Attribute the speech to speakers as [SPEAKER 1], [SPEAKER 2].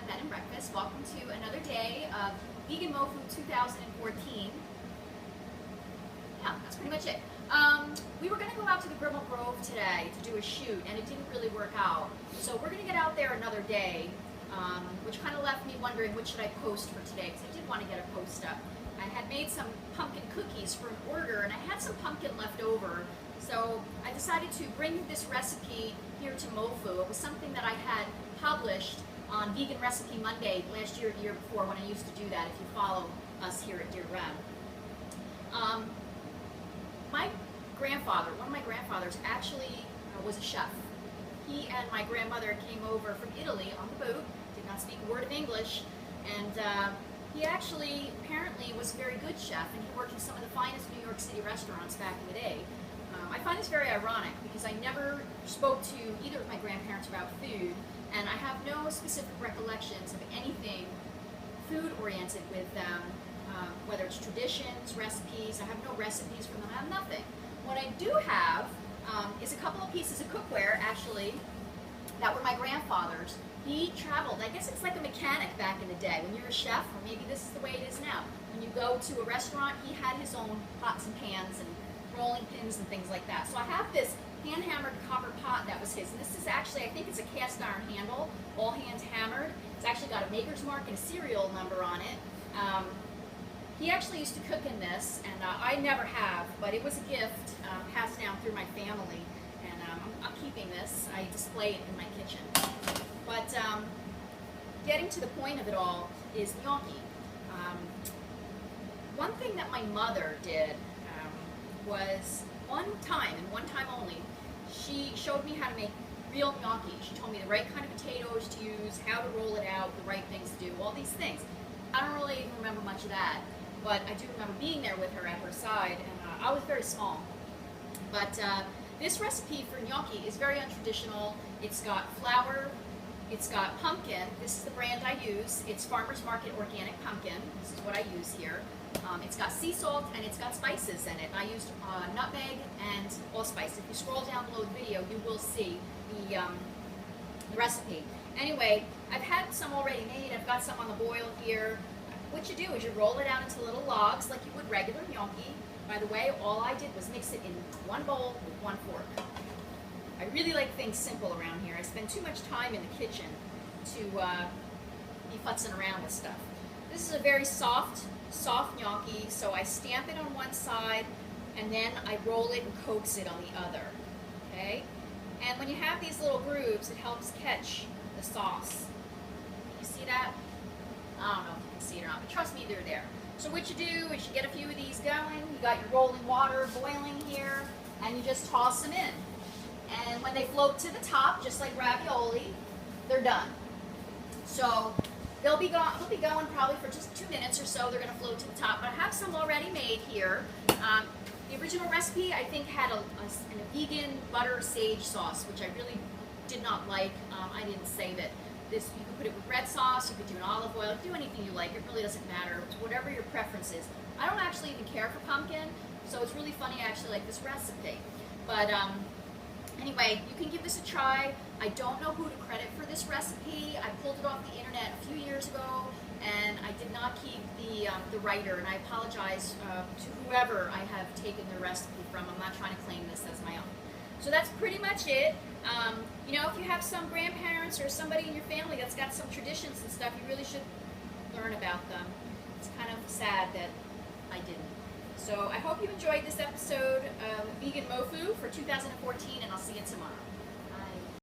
[SPEAKER 1] Bed and Breakfast. Welcome to another day of Vegan MoFo 2014. Yeah, that's pretty much it. We were going to go out to the Grimmel Grove today to do a shoot, and it didn't really work out. So we're going to get out there another day, which kind of left me wondering what should I post for today, because I did want to get a post up. I had made some pumpkin cookies for an order, and I had some pumpkin left over. So I decided to bring this recipe here to MoFo. It was something that I had published on Vegan Recipe Monday last year or the year before, when I used to do that, if you follow us here at Dear Rem. My grandfather, one of my grandfathers, actually was a chef. He and my grandmother came over from Italy on the boat, did not speak a word of English, and he actually apparently was a very good chef, and he worked in some of the finest New York City restaurants back in the day. I find this very ironic because I never spoke to either of my grandparents about food, and I have no specific recollections of anything food-oriented with them, whether it's traditions, recipes. I have no recipes from them. I have nothing. What I do have is a couple of pieces of cookware, actually, that were my grandfather's. He traveled. I guess it's like a mechanic back in the day. When you're a chef, or maybe this is the way it is now, when you go to a restaurant, he had his own pots and pans and rolling pins and things like that. So I have this hand-hammered copper pot that was his, and this is actually, I think it's a cast iron handle, all hands hammered. It's actually got a maker's mark and a serial number on it. He actually used to cook in this, and I never have, but it was a gift passed down through my family, and I'm keeping this. I display it in my kitchen. But getting to the point of it all is gnocchi. One thing that my mother did was one time, and one time only, she showed me how to make real gnocchi. She told me the right kind of potatoes to use, how to roll it out, the right things to do, all these things. I don't really even remember much of that, but I do remember being there with her at her side, and I was very small. But this recipe for gnocchi is very untraditional. It's got flour, it's got pumpkin. This is the brand I use. It's Farmer's Market Organic Pumpkin. This is what I use here. It's got sea salt and it's got spices in it. I used nutmeg and allspice. If you scroll down below the video, you will see the recipe. Anyway, I've had some already made. I've got some on the boil here. What you do is you roll it out into little logs like you would regular gnocchi. By the way, all I did was mix it in one bowl with one fork. I really like things simple around here. I spend too much time in the kitchen to be futzing around with stuff. This is a very soft gnocchi, so I stamp it on one side and then I roll it and coax it on the other, okay? And when you have these little grooves, it helps catch the sauce. You see that? I don't know if you can see it or not, but trust me, they're there. So what you do is you get a few of these going, you got your rolling water boiling here, and you just toss them in. And when they float to the top, just like ravioli, they're done. So they'll be going probably for just 2 minutes or so. They're going to float to the top. But I have some already made here. The original recipe, I think, had a vegan butter sage sauce, which I really did not like. I didn't save it. This, you could put it with red sauce, you could do an olive oil, do anything you like. It really doesn't matter. It's whatever your preference is. I don't actually even care for pumpkin, so it's really funny I actually like this recipe. But anyway, you can give this a try. I don't know who to credit for this recipe. I pulled it off the internet a few years ago, and I did not keep the writer, and I apologize to whoever I have taken the recipe from. I'm not trying to claim this as my own. So that's pretty much it. You know, if you have some grandparents or somebody in your family that's got some traditions and stuff, you really should learn about them. It's kind of sad that I didn't. So I hope you enjoyed this episode of Vegan MoFo for 2014, and I'll see you tomorrow.